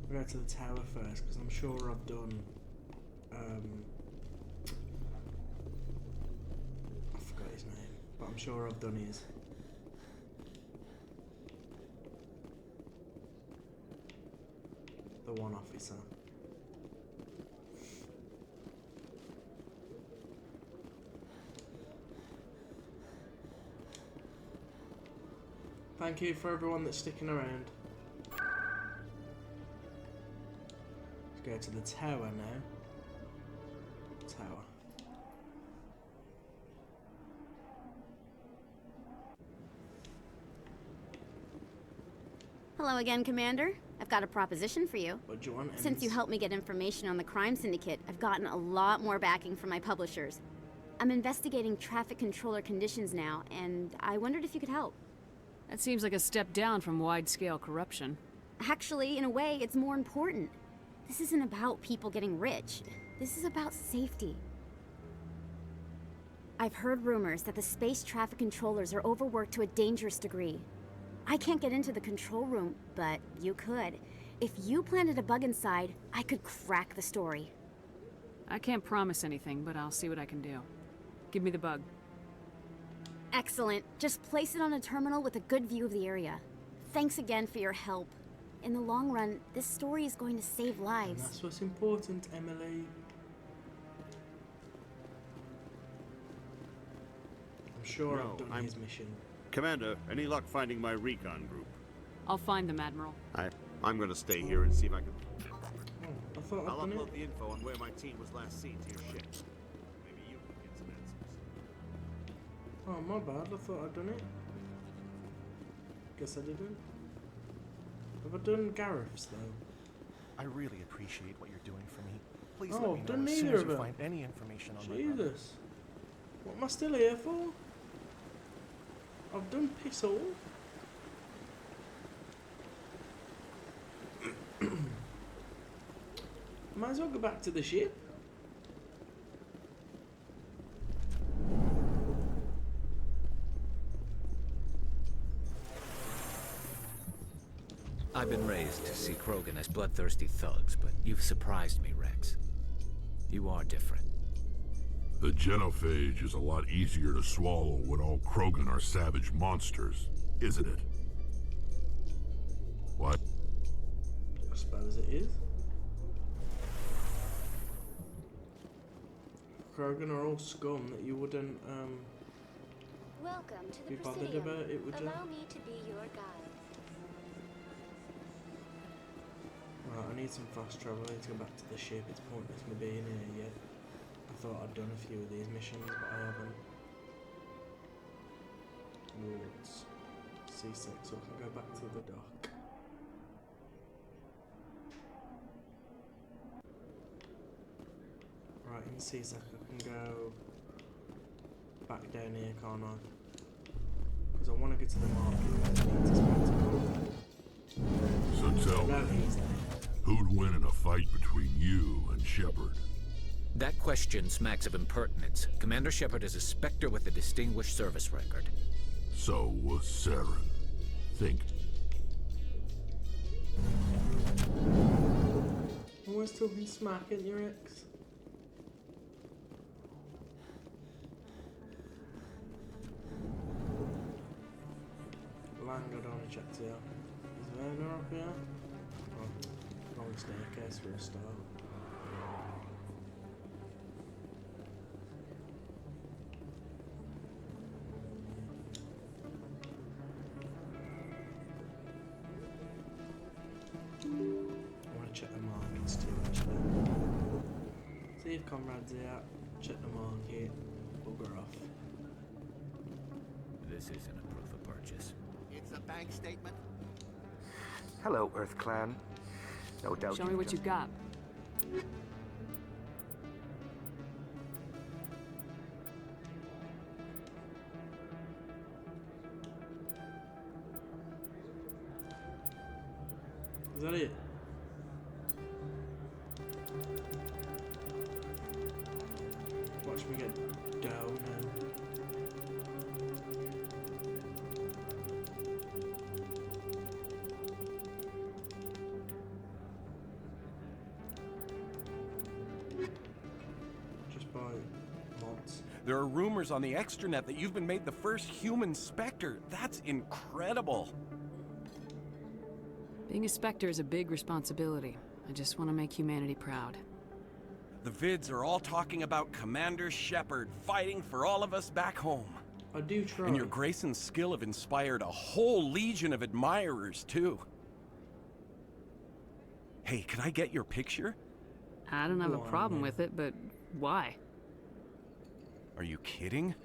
Speaker 1: I'll go to the tower first, because I'm sure I've done... I forgot his name, but I'm sure I've done his. The one officer. Thank you for everyone that's sticking around. Let's go to the tower now. Tower.
Speaker 14: Hello again, Commander. I've got a proposition for you.
Speaker 1: What do you want?
Speaker 14: Since you helped me get information on the crime syndicate, I've gotten a lot more backing from my publishers. I'm investigating traffic controller conditions now, and I wondered if you could help.
Speaker 5: That seems like a step down from wide-scale corruption.
Speaker 14: Actually, in a way, it's more important. This isn't about people getting rich. This is about safety. I've heard rumors that the space traffic controllers are overworked to a dangerous degree. I can't get into the control room, but you could. If you planted a bug inside, I could crack the story.
Speaker 5: I can't promise anything, but I'll see what I can do. Give me the bug.
Speaker 14: Excellent. Just place it on a terminal with a good view of the area. Thanks again for your help. In the long run, this story is going to save lives.
Speaker 1: And that's what's important, Emily. I'm sure I've done his mission.
Speaker 12: Commander, any luck finding my recon group?
Speaker 5: I'll find them, Admiral.
Speaker 12: I'm gonna stay here and see if I can...
Speaker 1: Oh, I thought
Speaker 12: I'll
Speaker 1: I'd done
Speaker 12: upload
Speaker 1: it.
Speaker 12: the info on where my team was last seen to your ship. Maybe you can get some answers.
Speaker 1: Oh, my bad. I thought I'd done it. Guess I didn't. Have I done Gareth's though?
Speaker 15: I really appreciate what you're doing for me. Please
Speaker 1: Oh,
Speaker 15: let me
Speaker 1: I've
Speaker 15: know
Speaker 1: done
Speaker 15: as soon
Speaker 1: neither
Speaker 15: as
Speaker 1: of
Speaker 15: you
Speaker 1: them.
Speaker 15: find any information on my brother.
Speaker 1: Jesus. What am I still here for? I've done piss all. Might as well go back to the ship.
Speaker 7: I've been raised to see Krogan as bloodthirsty thugs, but you've surprised me, Rex. You are different.
Speaker 2: The genophage is a lot easier to swallow when all Krogan are savage monsters, isn't it? What?
Speaker 1: I suppose it is. Krogan are all scum that you wouldn't
Speaker 3: Welcome to
Speaker 1: be
Speaker 3: the
Speaker 1: bothered
Speaker 3: Presidium.
Speaker 1: about it, would you?
Speaker 3: Allow me to be your guide.
Speaker 1: Right, I need some fast travel. I need to go back to the ship. It's pointless me being here yet. I thought I'd done a few of these missions, but I haven't. Wards. C6, so I can go back to the dock. Right, in C6 I can go back down here, can't I? Because I want to get to the market.
Speaker 2: So tell me, who'd win in a fight between you and Shepard?
Speaker 16: That question smacks of impertinence. Commander Shepard is a Spectre with a distinguished service record.
Speaker 2: So was Saren. Think.
Speaker 1: Always talking smack at your ex. Lang, I don't want to check to you. Is Werner up here? Oh, wrong staircase for a start. I want to check the markets too, actually. See if Comrade's here. Check the market. Bugger off.
Speaker 16: This isn't a proof of purchase.
Speaker 17: It's a bank statement.
Speaker 18: Hello, Earth Clan. No doubt.
Speaker 5: Show me what you've got.
Speaker 1: Is that it? Watch me get down now. Just buy mods.
Speaker 12: There are rumors on the extranet that you've been made the first human Spectre. That's incredible.
Speaker 5: Being a Spectre is a big responsibility. I just want to make humanity proud.
Speaker 12: The vids are all talking about Commander Shepard fighting for all of us back home.
Speaker 1: I do try.
Speaker 12: And your grace and skill have inspired a whole legion of admirers, too. Hey, can I get your picture?
Speaker 5: I don't have a problem with it, but why?
Speaker 12: Are you kidding?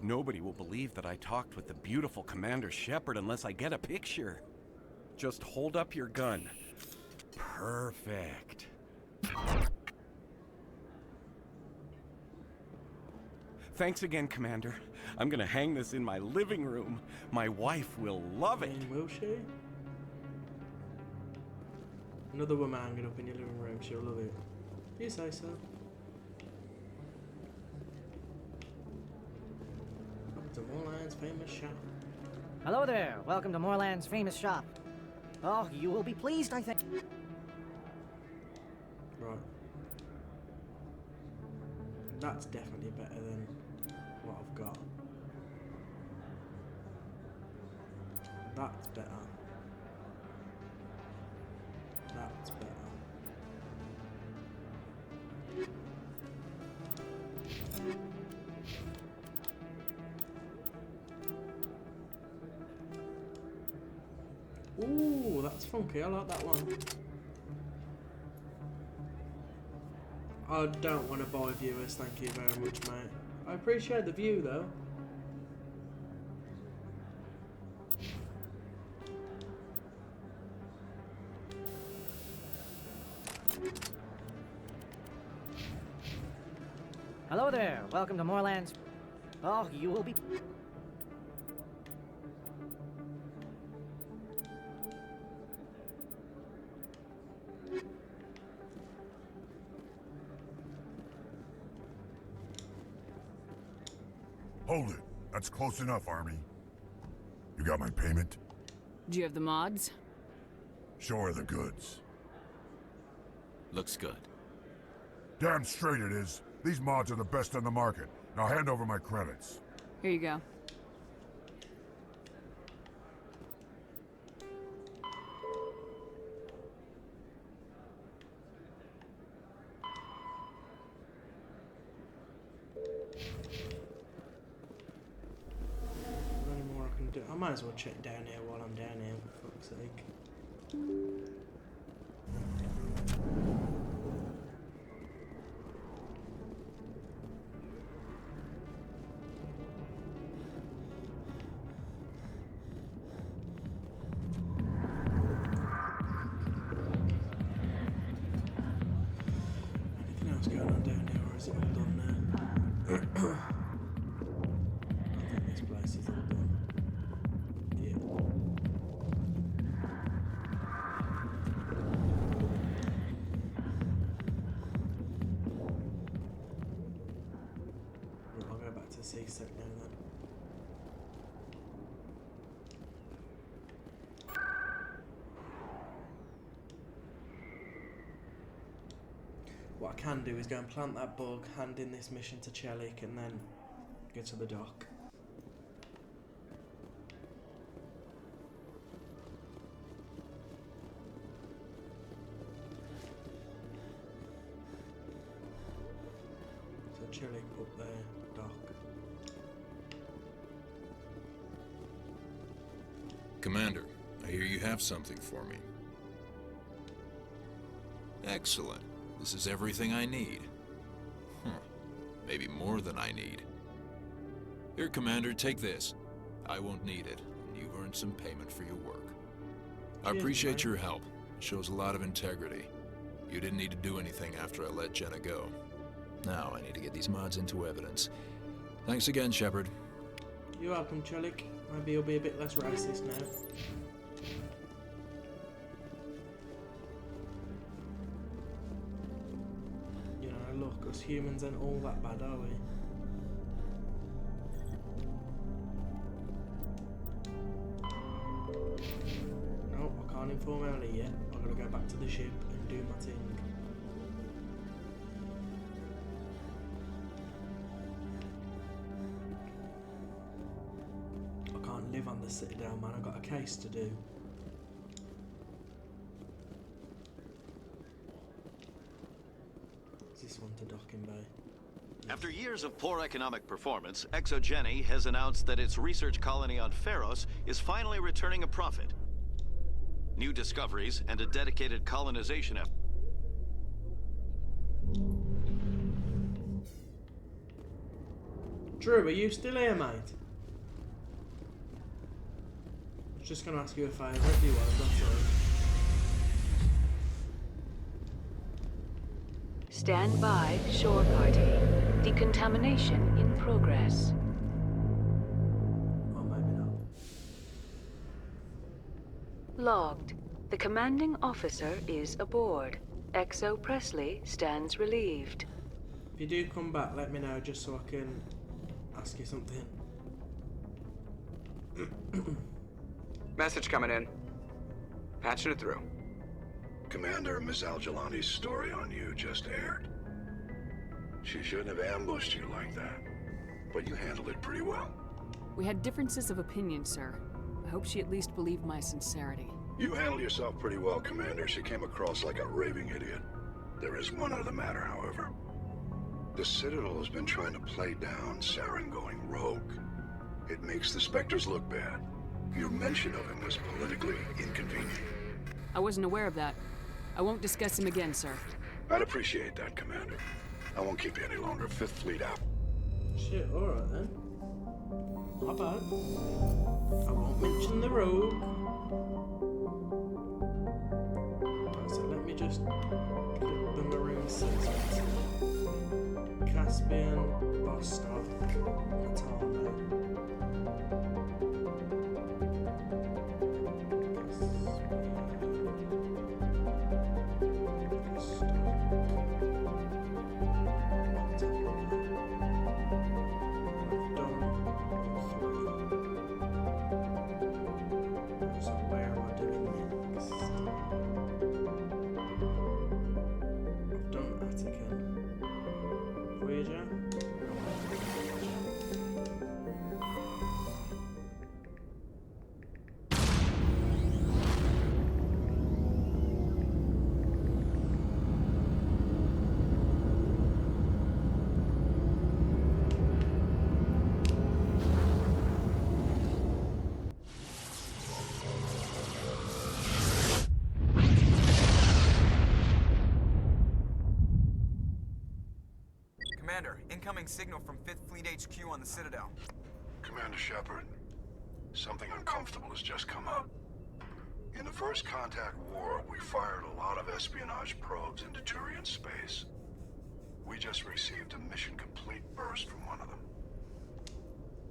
Speaker 12: Nobody will believe that I talked with the beautiful Commander Shepard unless I get a picture. Just hold up your gun. Perfect. Thanks again, Commander. I'm gonna hang this in my living room. My wife will love it.
Speaker 1: And will she? Another woman hanging up in your living room, she'll love it. If you say so. Welcome to Moorland's famous shop.
Speaker 19: Hello there. Welcome to Moorland's famous shop. Oh, you will be pleased, I think.
Speaker 1: Right. That's definitely better than what I've got. That's better. That's better. Ooh, that's funky. I like that one. I don't want to buy viewers, thank you very much, mate. I appreciate the view, though.
Speaker 19: Hello there. Welcome to Moorland's. Oh, you will be.
Speaker 2: Hold it. That's close enough, Army. You got my payment?
Speaker 5: Do you have the mods?
Speaker 2: Show her the goods.
Speaker 16: Looks good.
Speaker 2: Damn straight it is. These mods are the best on the market. Now hand over my credits.
Speaker 5: Here you go.
Speaker 1: Any more I can do? I might as well check down here while I'm down here, for fuck's sake. is it all done now? I think this place is all done. Yeah. I'll go back to C-Sec now then. What I can do is go and plant that bug, hand in this mission to Chelik, and then go to the dock. So Chelik up there, dock.
Speaker 13: Commander, I hear you have something for me. Excellent. This is everything I need. Maybe more than I need. Here, Commander, take this. I won't need it, and you've earned some payment for your work. I appreciate your help. It shows a lot of integrity. You didn't need to do anything after I let Jenna go. Now I need to get these mods into evidence. Thanks again, Shepard.
Speaker 1: You're welcome, Chelik. Maybe you'll be a bit less racist now. Look, us humans ain't all that bad, are we? No, I can't inform Ellie yet. I've got to go back to the ship and do my thing. I can't live on the Citadel, man. I've got a case to do. This one to Docking Bay.
Speaker 17: After years of poor economic performance, ExoGeni has announced that its research colony on Pharos is finally returning a profit. New discoveries and a dedicated colonization effort.
Speaker 1: Drew, are you still here, mate? I was just going to ask you a favour if you was, that's all.
Speaker 9: Stand by, shore party. Decontamination in progress.
Speaker 1: Oh, maybe not.
Speaker 9: Logged. The commanding officer is aboard. Exo Presley stands relieved.
Speaker 1: If you do come back, let me know just so I can ask you something.
Speaker 20: Message coming in. Patching it through.
Speaker 21: Commander, Miss Al-Jalani's story on you just aired. She shouldn't have ambushed you like that, but you handled it pretty well.
Speaker 5: We had differences of opinion, sir. I hope she at least believed my sincerity.
Speaker 21: You handled yourself pretty well, Commander. She came across like a raving idiot. There is one other matter, however. The Citadel has been trying to play down Saren going rogue. It makes the Spectres look bad. Your mention of him was politically inconvenient.
Speaker 5: I wasn't aware of that. I won't discuss him again, sir.
Speaker 21: I'd appreciate that, Commander. I won't keep you any longer. Fifth Fleet out.
Speaker 1: Shit, alright then. Not bad. I won't mention the rogue. Right, so let me just click the Marine Citizens. Caspian, Vostok, Matana.
Speaker 20: Commander, incoming signal from 5th Fleet HQ on the Citadel.
Speaker 21: Commander Shepard, something uncomfortable has just come up. In the First Contact War, we fired a lot of espionage probes into Turian space. We just received a mission complete burst from one of them.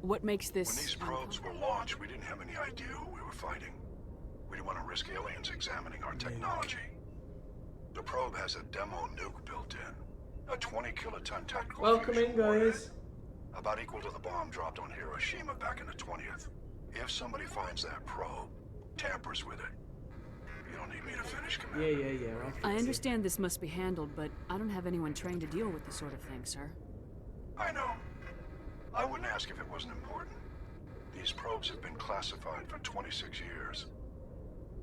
Speaker 5: What makes this...
Speaker 21: When these probes were launched, we didn't have any idea who we were fighting. We didn't want to risk aliens examining our technology. The probe has a demo nuke built in. A 20-kiloton tactical
Speaker 1: Welcome in,
Speaker 21: fusion warhead,
Speaker 1: guys.
Speaker 21: about equal to the bomb dropped on Hiroshima back in the 20th. If somebody finds that probe, tampers with it, you don't need me to finish, Commander.
Speaker 1: Yeah.
Speaker 5: I understand this must be handled, but I don't have anyone trained to deal with this sort of thing, sir.
Speaker 21: I know. I wouldn't ask if it wasn't important. These probes have been classified for 26 years.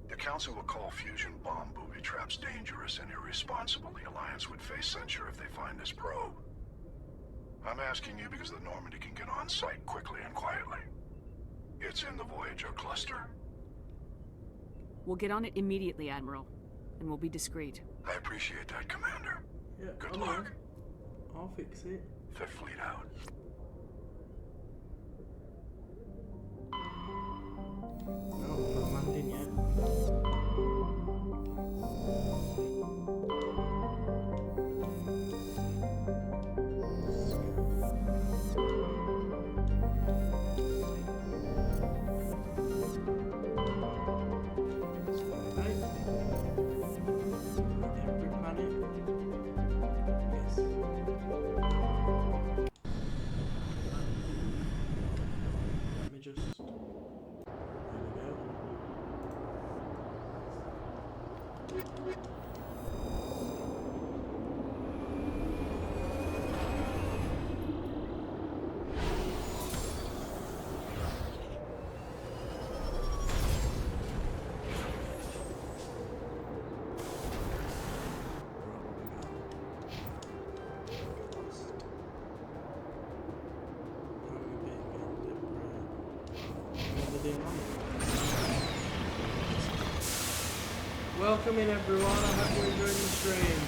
Speaker 21: The Council will call fusion bomb booby traps dangerous and irresponsible. The Alliance would face censure if they find this probe. I'm asking you because the Normandy can get on site quickly and quietly. It's in the Voyager cluster.
Speaker 5: We'll get on it immediately, Admiral, and we'll be discreet.
Speaker 21: I appreciate that, Commander.
Speaker 1: Yeah,
Speaker 21: Good luck.
Speaker 1: I'll fix it.
Speaker 21: Fifth Fleet out.
Speaker 1: Oh, I landed yet. Welcome in, everyone. I hope you're enjoying the stream.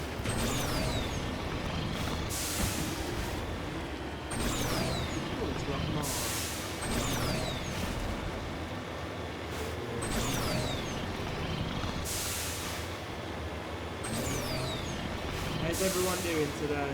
Speaker 1: Oh, it's Rock Mars. How's everyone doing today?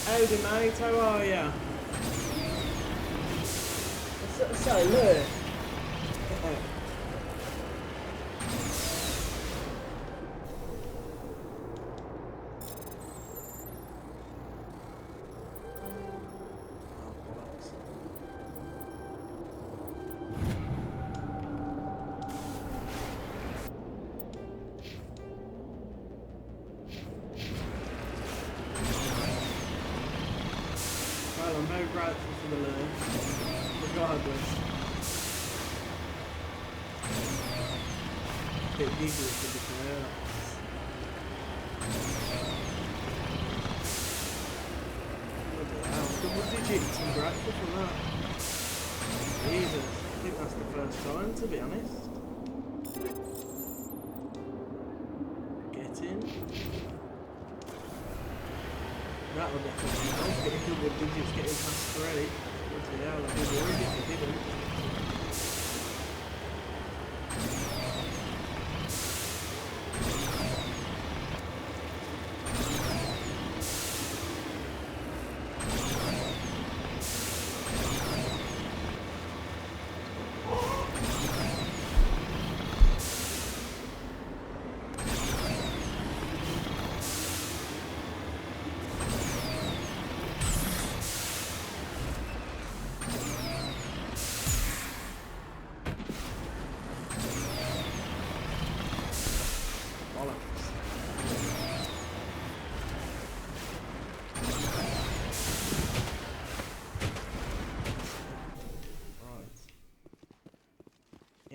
Speaker 1: Howdy mate, how are ya? So look. Well, I'm very grateful for the learn, regardless. A bit giggly to be fair. Bloody hell, double digits, I'm grateful for that. Jesus, I think that's the first time, to be honest. Get in. That'll definitely help, getting double digits, getting past 3. Bloody hell, I'd be worried if I didn't.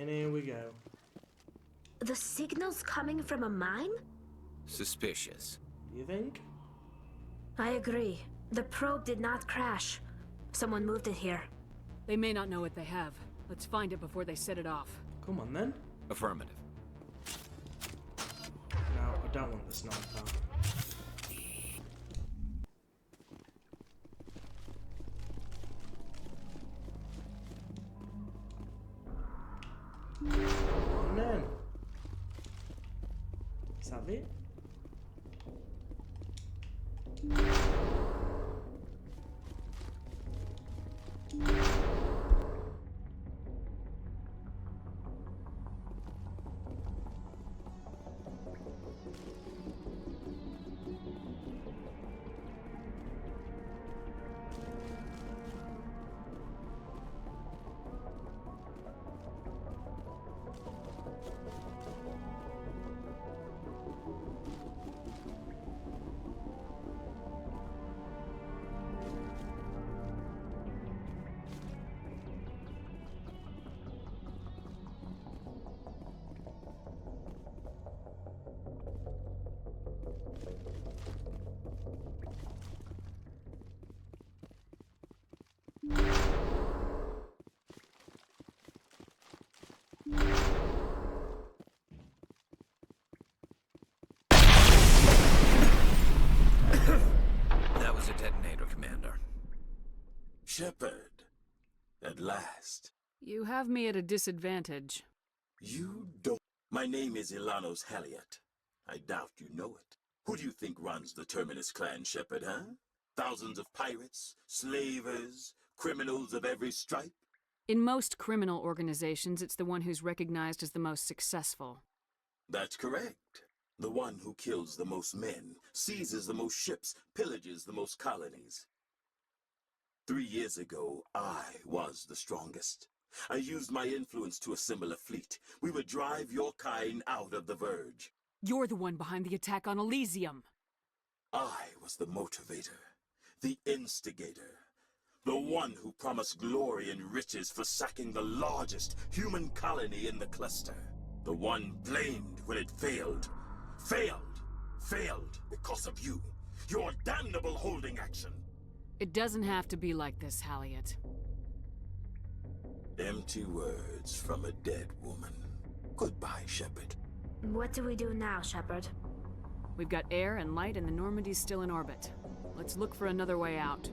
Speaker 1: And here we go.
Speaker 3: The signal's coming from a mine?
Speaker 16: Suspicious.
Speaker 1: You think?
Speaker 3: I agree. The probe did not crash. Someone moved it here.
Speaker 5: They may not know what they have. Let's find it before they set it off.
Speaker 1: Come on then.
Speaker 16: Affirmative.
Speaker 1: No, I don't want the sniper. Oh man. Is that it?
Speaker 16: That was a detonator, Commander.
Speaker 4: Shepard, at last.
Speaker 5: You have me at a disadvantage.
Speaker 4: You don't. My name is Ilanos Halliot. I doubt you know it. Who do you think runs the Terminus clan, Shepard, huh? Thousands of pirates, slavers, criminals of every stripe?
Speaker 5: In most criminal organizations, it's the one who's recognized as the most successful.
Speaker 4: That's correct. The one who kills the most men, seizes the most ships, pillages the most colonies. 3 years ago, I was the strongest. I used my influence to assemble a fleet. We would drive your kind out of the Verge.
Speaker 5: You're the one behind the attack on Elysium.
Speaker 4: I was the motivator, the instigator, the one who promised glory and riches for sacking the largest human colony in the cluster. The one blamed when it failed. Failed because of you. Your damnable holding action.
Speaker 5: It doesn't have to be like this, Halliot.
Speaker 4: Empty words from a dead woman. Goodbye, Shepard.
Speaker 3: What do we do now, Shepard?
Speaker 5: We've got air and light and the Normandy's still in orbit. Let's look for another way out.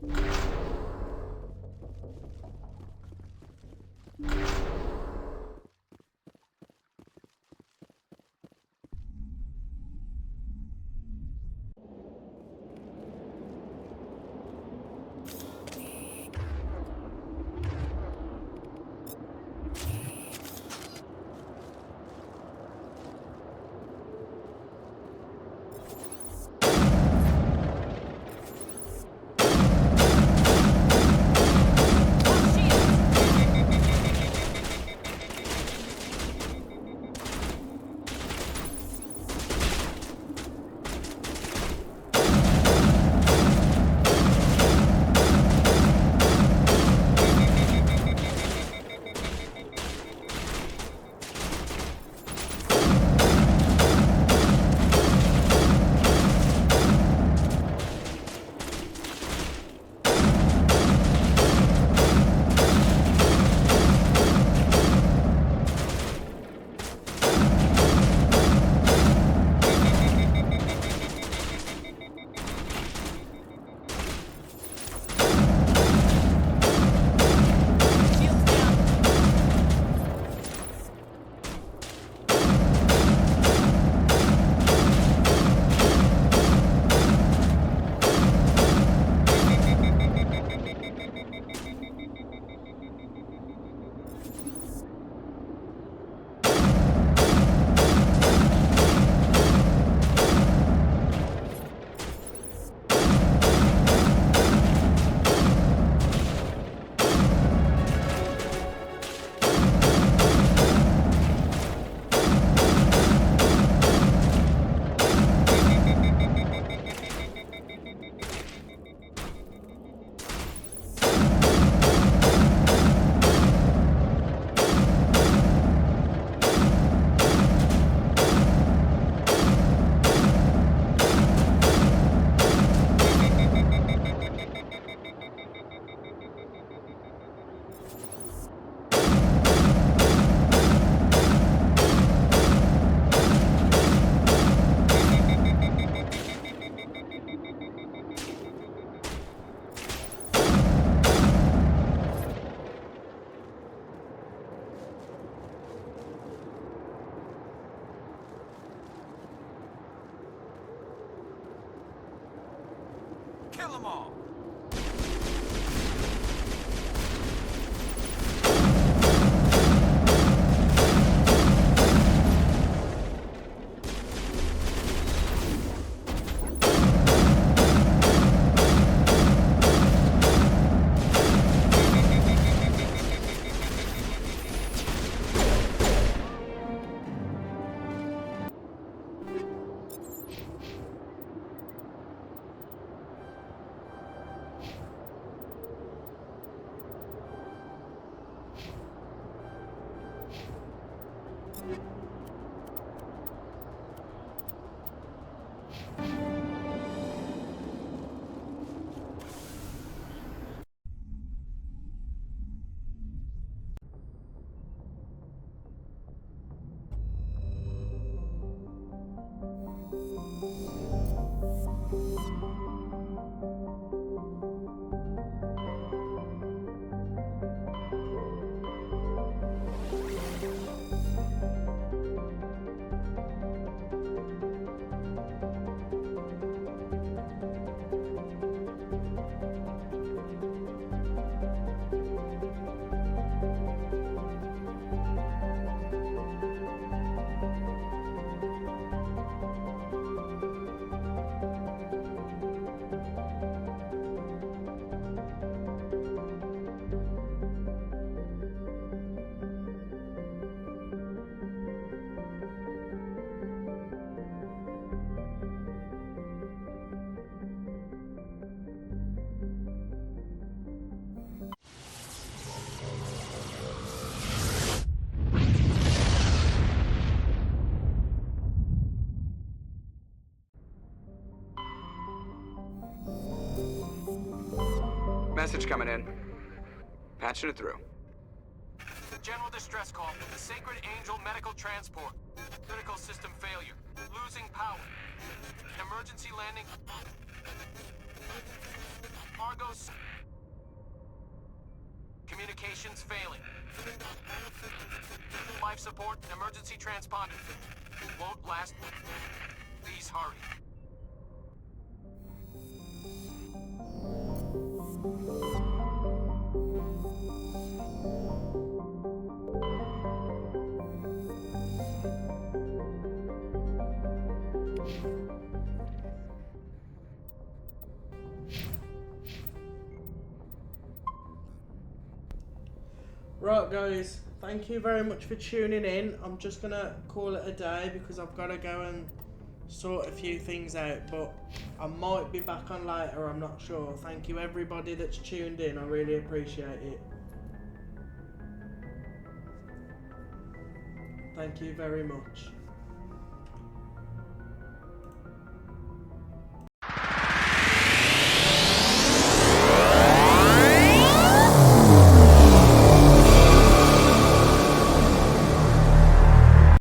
Speaker 3: You
Speaker 20: Kill them all!
Speaker 6: Message coming in. Patching it through.
Speaker 22: General distress call. The Sacred Angel medical transport. Critical system failure. Losing power. Emergency landing. Argos. Communications failing. Life support. Emergency transponder. Won't last. Please hurry.
Speaker 1: Right guys, thank you very much for tuning in. I'm just gonna call it a day because I've got to go and sort a few things out, but I might be back on later, I'm not sure. Thank you everybody that's tuned in, I really appreciate it. Thank you very much.